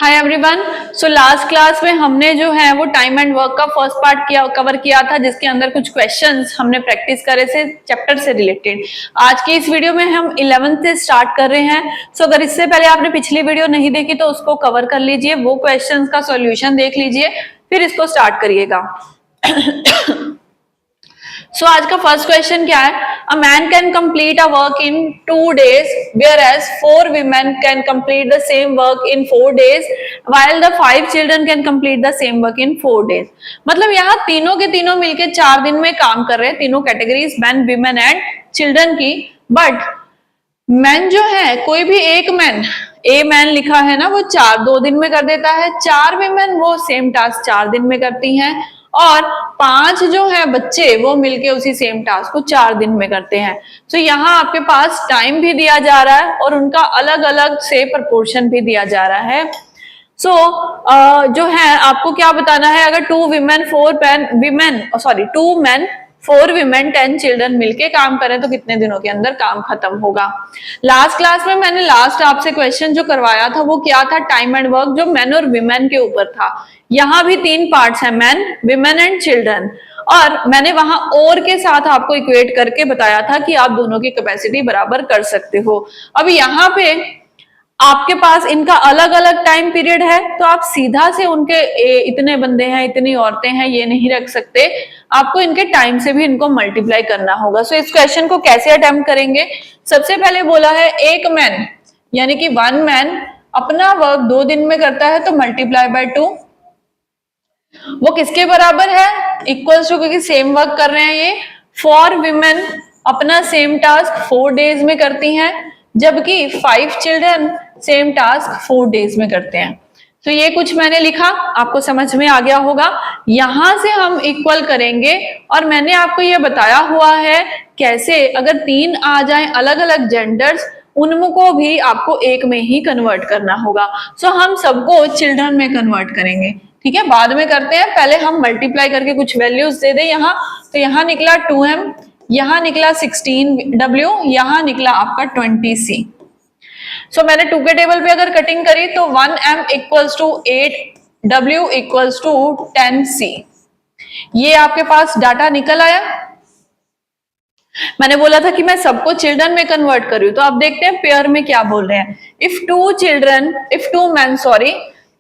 Hi everyone. So last class में हमने जो है वो टाइम एंड वर्क का फर्स्ट पार्ट कवर किया था, जिसके अंदर कुछ क्वेश्चंस हमने प्रैक्टिस करे थे चैप्टर से रिलेटेड। आज की इस वीडियो में हम 11th से स्टार्ट कर रहे हैं। सो अगर इससे पहले आपने पिछली वीडियो नहीं देखी तो उसको कवर कर लीजिए, वो क्वेश्चंस का सॉल्यूशन देख लीजिए, फिर इसको स्टार्ट करिएगा। सो आज का फर्स्ट क्वेश्चन क्या है? A man can complete a work in 2 days whereas 4 women can complete the same work in 4 days while the 5 children can complete the same work in 4 days। मतलब यहाँ तीनों के तीनों मिलके 4 दिन में काम कर रहे हैं, तीनों categories man, women and children की। बट मैन जो है, कोई भी एक मैन, ए मैन लिखा है ना, वो 2 दिन में कर देता है। 4 विमेन वो सेम टास्क 4 दिन में करती हैं, और 5 जो है बच्चे वो मिलके उसी सेम टास्क को 4 दिन में करते हैं। तो यहाँ आपके पास टाइम भी दिया जा रहा है और उनका अलग अलग से प्रपोर्शन भी दिया जा रहा है। जो है आपको क्या बताना है, अगर 2 विमेन 2 मैन 4 विमेन 10 चिल्ड्रन मिलके काम करें तो कितने दिनों के अंदर काम खत्म होगा। लास्ट क्लास में मैंने आपसे क्वेश्चन जो करवाया था वो क्या था, टाइम एंड वर्क, जो मैन और विमेन के ऊपर था। यहाँ भी 3 पार्ट्स हैं, मैन, विमेन एंड चिल्ड्रन, और मैंने वहां और के साथ आपको इक्वेट करके बताया था कि आप दोनों की कैपेसिटी बराबर कर सकते हो। अब यहाँ पे आपके पास इनका अलग अलग टाइम पीरियड है, तो आप सीधा से उनके इतने बंदे हैं, इतनी औरतें हैं, ये नहीं रख सकते। आपको इनके टाइम से भी इनको मल्टीप्लाई करना होगा। सो इस क्वेश्चन को कैसे अटेम्प्ट करेंगे? सबसे पहले बोला है एक मैन यानी कि 1 मैन अपना वर्क 2 दिन में करता है, तो मल्टीप्लाई बाय 2। वो किसके बराबर है? इक्वल्स टू, क्योंकि सेम वर्क कर रहे हैं ये। 4 विमेन अपना सेम टास्क 4 डेज में करती हैं, जबकि 5 चिल्ड्रन सेम टास्क 4 डेज में करते हैं। तो ये कुछ मैंने लिखा, आपको समझ में आ गया होगा। यहां से हम इक्वल करेंगे, और मैंने आपको ये बताया हुआ है कैसे, अगर 3 आ जाए अलग अलग जेंडर्स, उनको भी आपको एक में ही कन्वर्ट करना होगा। सो हम सबको चिल्ड्रन में कन्वर्ट करेंगे, ठीक है, बाद में करते हैं। पहले हम मल्टीप्लाई करके कुछ वैल्यूज दे दें यहाँ। तो यहाँ निकला 2m, यहाँ निकला 16w, यहाँ निकला आपका 20c। सो मैंने 2 के टेबल पे अगर कटिंग करी तो 1m equals to 8w equals to 10c। ये आपके पास डाटा निकल आया। मैंने बोला था कि मैं सबको चिल्ड्रन में कन्वर्ट कर रही हूं, तो अब देखते हैं पेयर में क्या बोल रहे हैं। If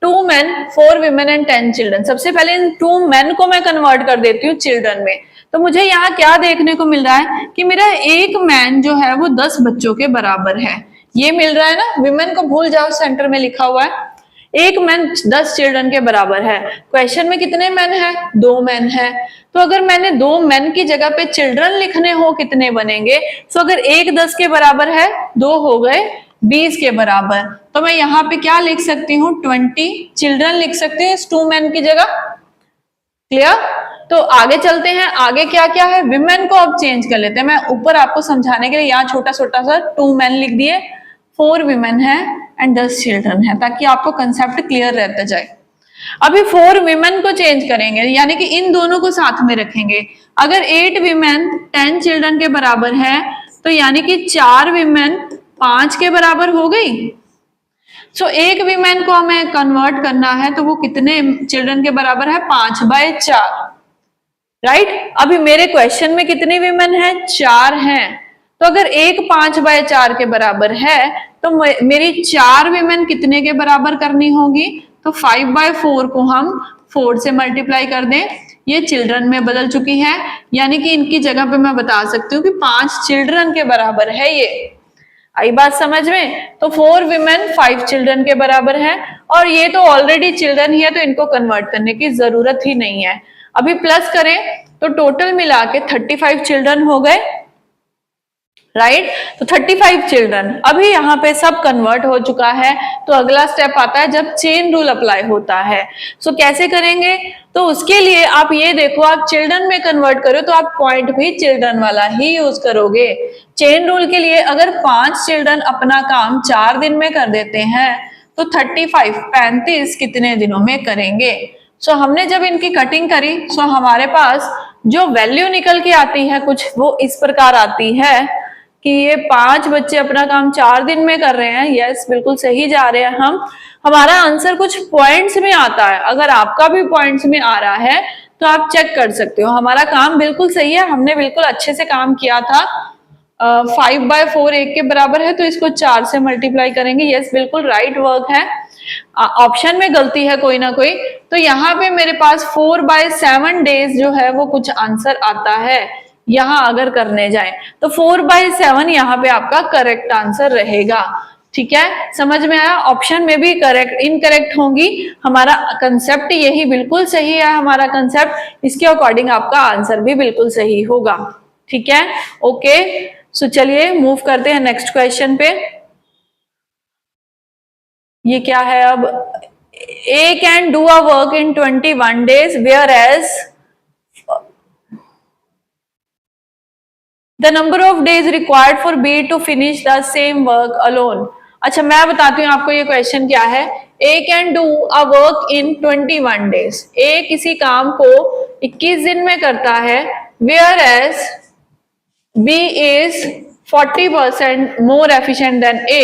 2 men 4 women and 10 children। सबसे पहले इन 2 men को मैं कन्वर्ट कर देती हूँ चिल्ड्रन में। तो मुझे यहाँ क्या देखने को मिल रहा है कि मेरा एक मैन जो है वो 10 बच्चों के बराबर है, ये मिल रहा है ना। विमेन को भूल जाओ, सेंटर में लिखा हुआ है। एक मैन 10 चिल्ड्रन के बराबर है। क्वेश्चन में कितने मैन है? 2 मैन है। तो अगर मैंने 2 मैन की जगह पे चिल्ड्रन लिखने हो, कितने बनेंगे? सो अगर एक 10 के बराबर है, 2 हो गए 20 के बराबर। तो मैं यहाँ पे क्या लिख सकती हूँ? 20 चिल्ड्रन लिख सकती हूँ इस 2 मैन की जगह। क्लियर? तो आगे चलते हैं। आगे क्या क्या है? विमेन को अब चेंज कर लेते हैं। मैं ऊपर आपको समझाने के लिए यहाँ छोटा छोटा सा 2 मैन लिख दिए, 4 विमेन है एंड 10 चिल्ड्रन है, ताकि आपको कंसेप्ट क्लियर रहता जाए। अभी 4 विमेन को चेंज करेंगे, यानी कि इन दोनों को साथ में रखेंगे। अगर 8 विमेन 10 चिल्ड्रन के बराबर है, तो यानी कि 4 विमेन 5 के बराबर हो गई। सो एक विमेन को हमें कन्वर्ट करना है, तो वो कितने चिल्ड्रन के बराबर है? 5/4, राइट। अभी मेरे क्वेश्चन में कितनी विमेन है? 4 हैं। तो अगर एक 5/4 के बराबर है, तो मेरी 4 विमेन कितने के बराबर करनी होगी? तो 5/4 को हम 4 से मल्टीप्लाई कर दें। ये चिल्ड्रन में बदल चुकी है, यानी कि इनकी जगह पे मैं बता सकती हूँ कि 5 चिल्ड्रन के बराबर है। ये आई बात समझ में? तो 4 विमेन 5 चिल्ड्रन के बराबर है, और ये तो ऑलरेडी चिल्ड्रन ही है, तो इनको कन्वर्ट करने की जरूरत ही नहीं है। अभी प्लस करें तो टोटल मिला के 35 चिल्ड्रन हो गए, राइट। तो 35 चिल्ड्रन। अभी यहाँ पे सब कन्वर्ट हो चुका है, तो अगला स्टेप आता है जब चेन रूल अप्लाई होता है। सो कैसे करेंगे? तो उसके लिए आप ये देखो, आप चिल्ड्रन में कन्वर्ट करो तो आप पॉइंट भी चिल्ड्रन वाला ही यूज करोगे। चेन रूल के लिए अगर 5 चिल्ड्रन अपना काम 4 दिन में कर देते हैं, तो 35 कितने दिनों में करेंगे? सो हमने जब इनकी कटिंग करी, सो हमारे पास जो वैल्यू निकल के आती है कुछ, वो इस प्रकार आती है कि ये 5 बच्चे अपना काम 4 दिन में कर रहे हैं, यस बिल्कुल सही जा रहे हैं हम। हमारा आंसर कुछ पॉइंट्स में आता है, अगर आपका भी पॉइंट्स में आ रहा है तो आप चेक कर सकते हो। हमारा काम बिल्कुल सही है, हमने बिल्कुल अच्छे से काम किया था। 5/4 1 के बराबर है, तो इसको 4 से मल्टीप्लाई करेंगे। यस बिल्कुल राइट वर्क है। ऑप्शन में गलती है कोई ना कोई, तो यहाँ पे मेरे पास 4/7 डेज जो है वो कुछ आंसर आता है। यहाँ अगर करने जाए तो 4/7 यहाँ पे आपका करेक्ट आंसर रहेगा। ठीक है, समझ में आया? ऑप्शन में भी करेक्ट इनकरेक्ट होंगी। हमारा कंसेप्ट यही बिल्कुल सही है, हमारा कंसेप्ट, इसके अकॉर्डिंग आपका आंसर भी बिल्कुल सही होगा। ठीक है, ओके। सो चलिए मूव करते हैं नेक्स्ट क्वेश्चन पे। ये क्या है अब? A can do a work in 21 days whereas the number of days required for B to finish the same work alone। अच्छा मैं बताती हूँ आपको ये क्वेश्चन क्या है। A can do a work in 21 days। A किसी काम को 21 दिन में करता है, whereas B is 40% more efficient than A,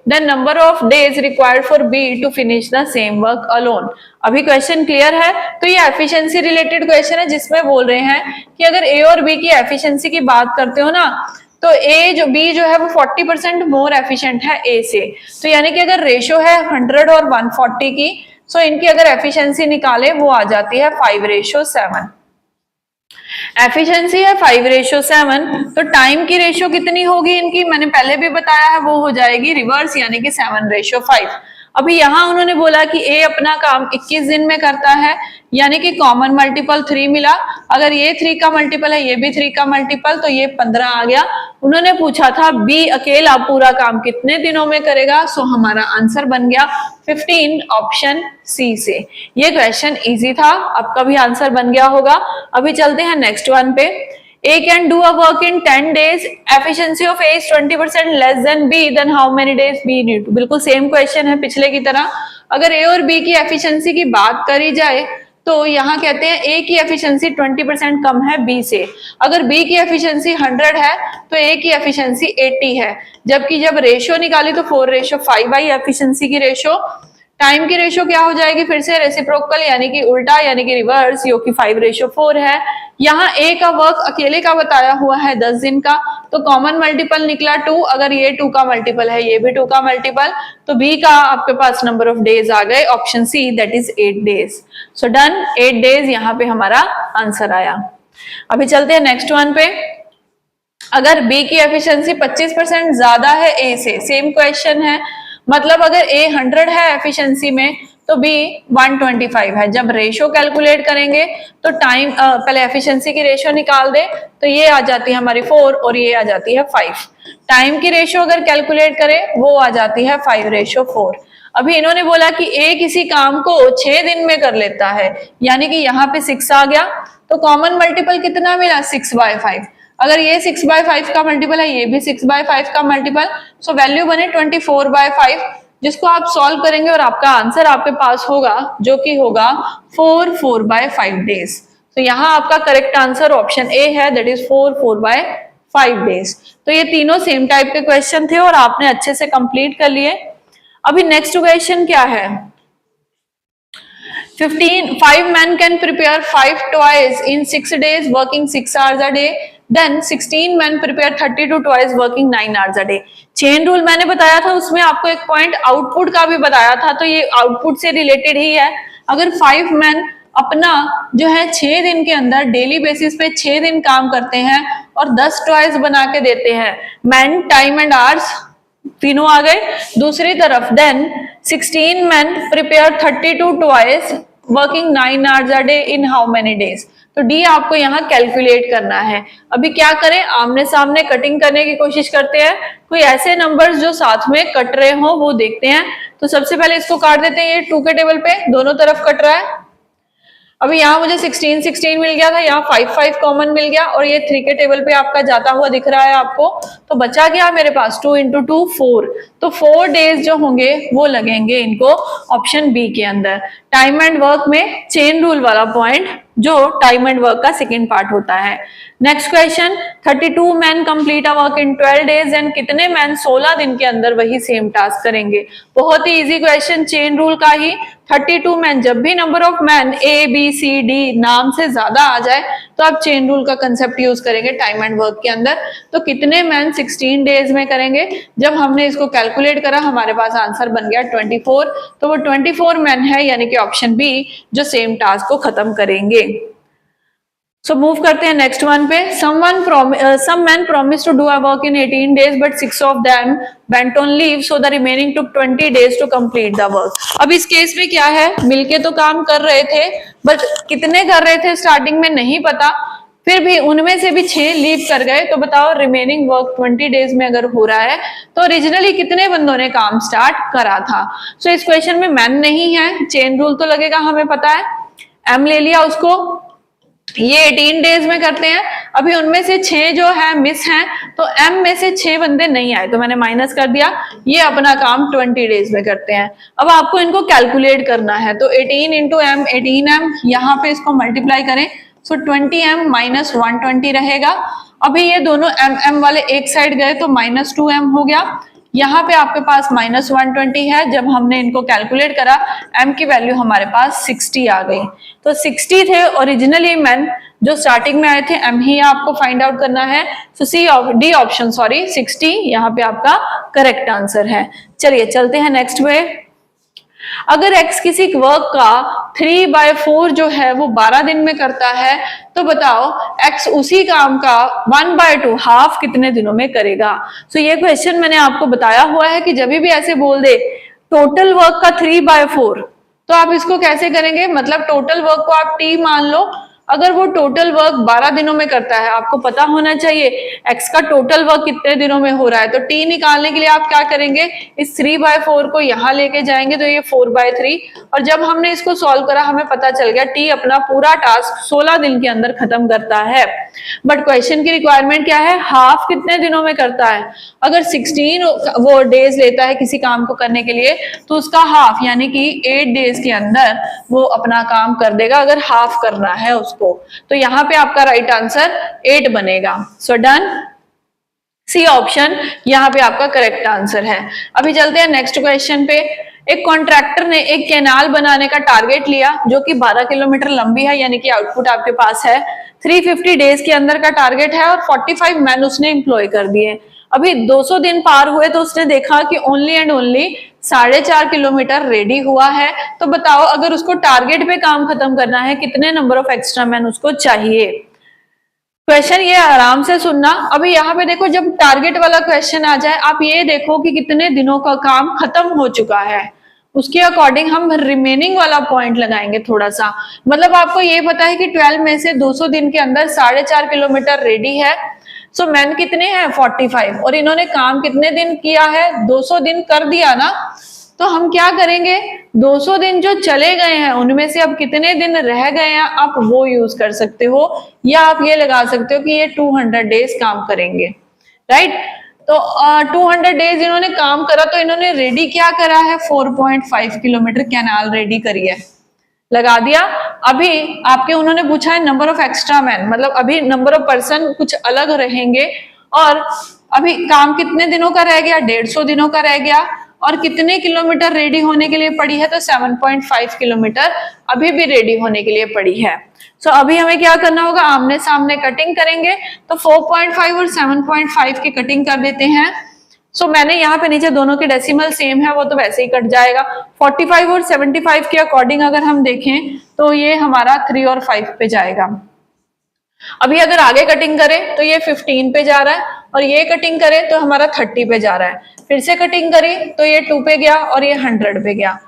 the number of days required for B to finish the same work alone। अभी क्वेश्चन क्लियर है? तो ये एफिशिएंसी रिलेटेड क्वेश्चन है, जिसमें बोल रहे हैं कि अगर A और B की एफिशिएंसी की बात करते हो ना, तो B जो है वो 40% मोर एफिशिएंट है A से। तो यानी कि अगर रेशो है 100 और 140 की, सो इनकी अगर एफिशिएंसी निकाले वो आ जाती है 5:7। एफिशिएंसी है 5:7, तो टाइम की रेशियो कितनी होगी इनकी, मैंने पहले भी बताया है, वो हो जाएगी रिवर्स, यानी कि 7:5। अभी यहाँ उन्होंने बोला कि A अपना काम 21 दिन में करता है, यानी कि कॉमन मल्टीपल 3 मिला। अगर ये 3 का मल्टीपल है, ये भी 3 का मल्टीपल, तो ये 15 आ गया। उन्होंने पूछा था B अकेला पूरा काम कितने दिनों में करेगा, सो हमारा आंसर बन गया 15, ऑप्शन सी से। ये क्वेश्चन इजी था, आपका भी आंसर बन गया होगा। अभी चलते हैं नेक्स्ट वन पे। A can do a work in 10 days. Efficiency of A is 20% less than B. Then how many days B need to? बिल्कुल सेम क्वेश्चन है पिछले की तरह। अगर A और B की एफिशिएंसी की बात करी जाए तो यहाँ कहते हैं A की एफिशिएंसी 20% कम है B से। अगर B की एफिशिएंसी 100 है तो A की एफिशिएंसी 80 है। जबकि जब रेशियो निकाली तो 4:5 आई एफिशिएंसी की रेशियो। टाइम की रेशियो क्या हो जाएगी, फिर से रेसिप्रोकल यानी कि उल्टा, यानी कि रिवर्स, जो कि 5:4 है। यहाँ A का वर्क अकेले का बताया हुआ है 10 दिन का, तो कॉमन मल्टीपल निकला 2। अगर ये 2 का मल्टीपल है, ये भी 2 का मल्टीपल, तो B का आपके पास नंबर ऑफ डेज आ गए, option C, that is 8 days. So done, 8 days यहाँ पे हमारा आंसर आया। अभी चलते हैं नेक्स्ट वन पे। अगर B की एफिशिएंसी 25% ज्यादा है A से, सेम क्वेश्चन है, मतलब अगर A 100 है एफिशिएंसी में तो B 125 है। जब रेशियो कैलकुलेट करेंगे तो टाइम पहले एफिशिएंसी की रेशियो निकाल दे, तो ये आ जाती है हमारी 4 और ये आ जाती है 5। टाइम की रेशियो अगर कैलकुलेट करें वो आ जाती है 5:4। अभी इन्होंने बोला कि A किसी काम को 6 दिन में कर लेता है, यानी कि यहाँ पे 6 आ गया, तो कॉमन मल्टीपल कितना मिला, 6/5। अगर ये 6/5 का मल्टीपल है, ये भी 6/5 का मल्टीपल, सो वैल्यू बने 24/5, जिसको आप सॉल्व करेंगे और आपका आंसर आपके पास होगा, जो कि होगा 4/5 डेज। तो यहाँ आपका करेक्ट आंसर ऑप्शन ए है, दैट इज 4/5 डेज। तो ये तीनों सेम टाइप के क्वेश्चन थे और आपने अच्छे से कंप्लीट कर लिए। अभी नेक्स्ट क्वेश्चन क्या है? 5 men can prepare 5 toys in 6 days working 6 hours a day. Then 16 men prepare 32 toys working 9 hours a day. Chain rule मैंने बताया था, उसमें आपको एक पॉइंट आउटपुट का भी बताया था, तो ये आउटपुट से रिलेटेड ही है। अगर 5 men अपना जो है 6 दिन के अंदर डेली बेसिस पे 6 दिन काम करते हैं और 10 टॉयज बना के देते हैं, मैन, टाइम एंड आवर्स तीनों आ गए। दूसरी तरफ then 16 men prepare 32 toys working 9 hours a day in how many days? तो डी आपको यहाँ कैलकुलेट करना है। अभी क्या करें, आमने सामने कटिंग करने की कोशिश करते हैं। कोई ऐसे नंबर्स जो साथ में कट रहे हो वो देखते हैं। तो सबसे पहले इसको काट देते हैं, ये 2 के टेबल पे दोनों तरफ कट रहा है। अभी यहाँ मुझे 16 मिल गया था, यहाँ 5 कॉमन मिल गया और ये 3 के टेबल पे आपका जाता हुआ दिख रहा है आपको। तो बचा गया मेरे पास 2 × 2 4। तो 4 डेज जो होंगे वो लगेंगे इनको ऑप्शन बी के अंदर। टाइम एंड वर्क में चेन रूल वाला पॉइंट जो टाइम एंड वर्क का सेकेंड पार्ट होता है। Next question, 32 man complete a work in 12 days and कितने मैन 16 दिन के अंदर वही सेम टास्क करेंगे। बहुत ही इजी क्वेश्चन, चेन रूल का ही। 32 मैन, जब भी number of man A B C D नाम से ज्यादा आ जाए तो आप चेन रूल का कंसेप्ट यूज करेंगे टाइम एंड वर्क के अंदर। तो कितने मैन 16 डेज में करेंगे, जब हमने इसको कैलकुलेट करा हमारे पास आंसर बन गया 24। तो वो 24 मैन है, यानी कि ऑप्शन बी, जो सेम टास्क को खत्म करेंगे। सो मूव करते हैं नेक्स्ट वन पे। some men promised to do a work in 18 days but 6 of them went on leave, so the remaining took 20 days to complete the work। अब इस case में क्या है, मिलके तो काम कर रहे थे बट कितने कर रहे थे स्टार्टिंग में नहीं पता, फिर भी उनमें से भी 6 लीव कर गए। तो बताओ रिमेनिंग वर्क 20 डेज में अगर हो रहा है तो ओरिजिनली कितने बंदों ने काम स्टार्ट करा था। सो इस क्वेश्चन में मैन नहीं है, चेन रूल तो लगेगा, हमें पता है। एम ले लिया उसको, ये 18 डेज में करते हैं। अभी उनमें से 6 जो है मिस हैं, तो एम में से 6 बंदे नहीं आए तो मैंने माइनस कर दिया। ये अपना काम 20 डेज में करते हैं। अब आपको इनको कैलकुलेट करना है, तो 18 इंटू एम 18m, यहाँ पे इसको मल्टीप्लाई करें। सो 20m माइनस 120 रहेगा। अभी ये दोनों एम वाले एक साइड गए तो -2m हो गया। यहाँ पे आपके पास -120 है। जब हमने इनको कैलकुलेट करा m की वैल्यू हमारे पास 60 आ गई। तो 60 थे ओरिजिनली मैन जो स्टार्टिंग में आए थे, m ही आपको फाइंड आउट करना है। तो डी ऑप्शन 60 यहाँ पे आपका करेक्ट आंसर है। चलिए चलते हैं नेक्स्ट पे। अगर x किसी वर्क का 3/4 जो है वो 12 दिन में करता है, तो बताओ x उसी काम का 1/2 हाफ कितने दिनों में करेगा। सो ये क्वेश्चन मैंने आपको बताया हुआ है कि जब भी ऐसे बोल दे टोटल वर्क का 3/4, तो आप इसको कैसे करेंगे, मतलब टोटल वर्क को आप t मान लो। अगर वो टोटल वर्क 12 दिनों में करता है, आपको पता होना चाहिए x का टोटल वर्क कितने दिनों में हो रहा है। तो t निकालने के लिए आप क्या करेंगे, इस 3/4 को यहाँ लेके जाएंगे तो ये 4/3, और जब हमने इसको सॉल्व करा हमें पता चल गया t अपना पूरा टास्क 16 दिन के अंदर खत्म करता है। बट क्वेश्चन की रिक्वायरमेंट क्या है, हाफ कितने दिनों में करता है। अगर 16 वो डेज लेता है किसी काम को करने के लिए, तो उसका हाफ यानी कि 8 डेज के अंदर वो अपना काम कर देगा, अगर हाफ करना है उसको। तो यहाँ पे आपका राइट आंसर 8 बनेगा। सो डन, सी ऑप्शन यहाँ पे आपका करेक्ट आंसर है। अभी चलते हैं नेक्स्ट क्वेश्चन पे। एक कॉन्ट्रैक्टर ने एक कैनाल बनाने का टारगेट लिया जो कि 12 किलोमीटर लंबी है, यानी कि आउटपुट आपके पास है 350 डेज के अंदर का टारगेट है, और 45 मैन उसने एम्प्लॉय कर दिए। अभी 200 दिन पार हुए तो उसने देखा कि only and only 4.5 kilometre ready हुआ है। तो बताओ अगर उसको टारगेट पे काम खत्म करना है, कितने नंबर ऑफ एक्स्ट्रा मैन उसको चाहिए। क्वेश्चन ये आराम से सुनना। अभी यहाँ पे देखो, जब टारगेट वाला क्वेश्चन आ जाए आप ये देखो कि कितने दिनों का काम खत्म हो चुका है, उसके अकॉर्डिंग हम रिमेनिंग वाला पॉइंट लगाएंगे थोड़ा सा। मतलब आपको ये पता है कि 12 में से 200 दिन के अंदर 4.5 किलोमीटर रेडी है। सो मैन कितने हैं 45, और इन्होंने काम कितने दिन किया है, 200 दिन कर दिया ना। तो हम क्या करेंगे, 200 दिन जो चले गए हैं उनमें से अब कितने दिन रह गए हैं आप वो यूज कर सकते हो, या आप ये लगा सकते हो कि ये 200 डेज काम करेंगे, राइट। तो 200 डेज इन्होंने काम करा, तो इन्होंने रेडी क्या करा है, 4.5 किलोमीटर कैनाल रेडी करी है, लगा दिया। अभी आपके उन्होंने पूछा है नंबर ऑफ एक्स्ट्रा मैन, मतलब अभी नंबर ऑफ पर्सन कुछ अलग रहेंगे, और अभी काम कितने दिनों का रह गया, 150 दिनों का रह गया, और कितने किलोमीटर रेडी होने के लिए पड़ी है, तो 7.5 किलोमीटर अभी भी रेडी होने के लिए पड़ी है। सो अभी हमें क्या करना होगा, आमने सामने कटिंग करेंगे। तो 4.5 और 7.5 की कटिंग कर देते हैं। सो मैंने यहाँ पे नीचे दोनों के डेसिमल सेम है, वो तो वैसे ही कट जाएगा। 45 और 75 के अकॉर्डिंग अगर हम देखें तो ये हमारा 3 और 5 पे जाएगा। अभी अगर आगे कटिंग करें तो ये 15 पे जा रहा है, और ये कटिंग करें तो हमारा 30 पे जा रहा है। फिर से कटिंग करी तो ये 2 पे गया और ये 100 पे गया।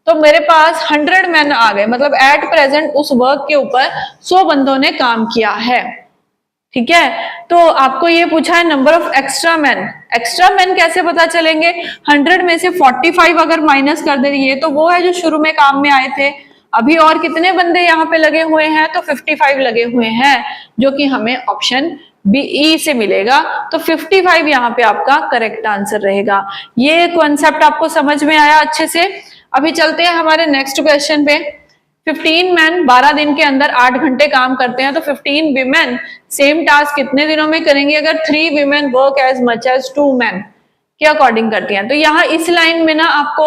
तो मेरे पास 100 मैन आ गए, मतलब एट प्रेजेंट उस वर्क के ऊपर 100 बंदों ने काम किया है, ठीक है। तो आपको ये पूछा है number of extra man. Extra man कैसे पता चलेंगे, 100 में से 45 अगर माइनस कर दे, ये तो वो है जो शुरू में काम में आए थे। अभी और कितने बंदे यहाँ पे लगे हुए हैं, तो 55 लगे हुए हैं, जो कि हमें ऑप्शन बी से मिलेगा। तो 55 यहाँ पे आपका करेक्ट आंसर रहेगा। ये कॉन्सेप्ट आपको समझ में आया अच्छे से। अभी चलते हैं हमारे नेक्स्ट क्वेश्चन पे। 15 मैन 12 दिन के अंदर 8 घंटे काम करते हैं, तो 15 विमेन सेम टास्क कितने दिनों में करेंगे अगर 3 women work as much as 2 man के अकॉर्डिंग करती हैं। तो यहाँ इस लाइन में ना आपको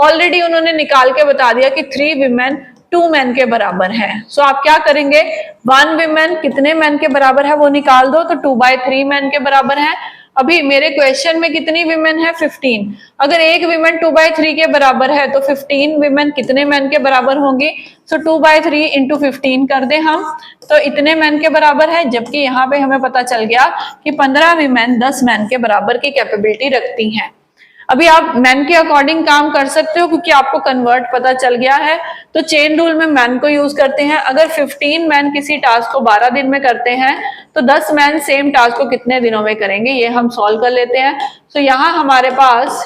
ऑलरेडी उन्होंने निकाल के बता दिया कि 3 विमेन 2 मैन के बराबर है। सो आप क्या करेंगे, 1 विमेन कितने मैन के बराबर है वो निकाल दो, तो 2/3 मैन के बराबर है। अभी मेरे क्वेश्चन में कितनी विमेन है, 15। अगर एक विमेन 2/3 के बराबर है तो 15 विमेन कितने मैन के बराबर होंगी, सो 2/3 इंटू 15 कर दे हम, तो इतने मैन के बराबर है। जबकि यहाँ पे हमें पता चल गया कि 15 विमेन 10 मैन के बराबर की कैपेबिलिटी रखती हैं। अभी आप मैन के अकॉर्डिंग काम कर सकते हो क्योंकि आपको कन्वर्ट पता चल गया है, तो चेन रूल में मैन को यूज करते हैं। अगर 15 मैन किसी टास्क को 12 दिन में करते हैं तो 10 मैन सेम टास्क को कितने दिनों में करेंगे, ये हम सॉल्व कर लेते हैं। तो यहाँ हमारे पास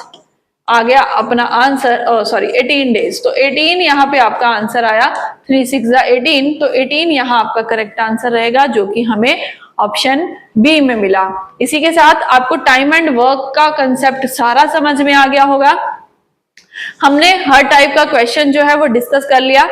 आ गया अपना आंसर, 18 डेज। तो 18 यहाँ पे आपका आंसर आया, 3 6 18, तो 18 यहाँ आपका करेक्ट आंसर रहेगा, जो कि हमें ऑप्शन बी में मिला। इसी के साथ आपको टाइम एंड वर्क का कंसेप्ट सारा समझ में आ गया होगा। हमने हर टाइप का क्वेश्चन जो है वो डिस्कस कर लिया।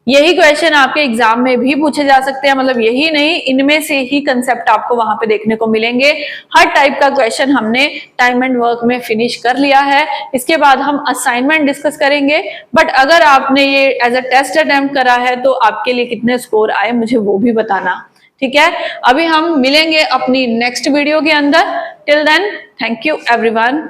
यही क्वेश्चन आपके एग्जाम में भी पूछे जा सकते हैं, मतलब यही नहीं, इनमें से ही कंसेप्ट आपको वहां पे देखने को मिलेंगे। हर टाइप का क्वेश्चन हमने टाइम एंड वर्क में फिनिश कर लिया है। इसके बाद हम असाइनमेंट डिस्कस करेंगे, बट अगर आपने ये एज अ टेस्ट अटेम्प्ट करा है तो आपके लिए कितने स्कोर आए मुझे वो भी बताना, ठीक है। अभी हम मिलेंगे अपनी नेक्स्ट वीडियो के अंदर। Till then, thank you everyone.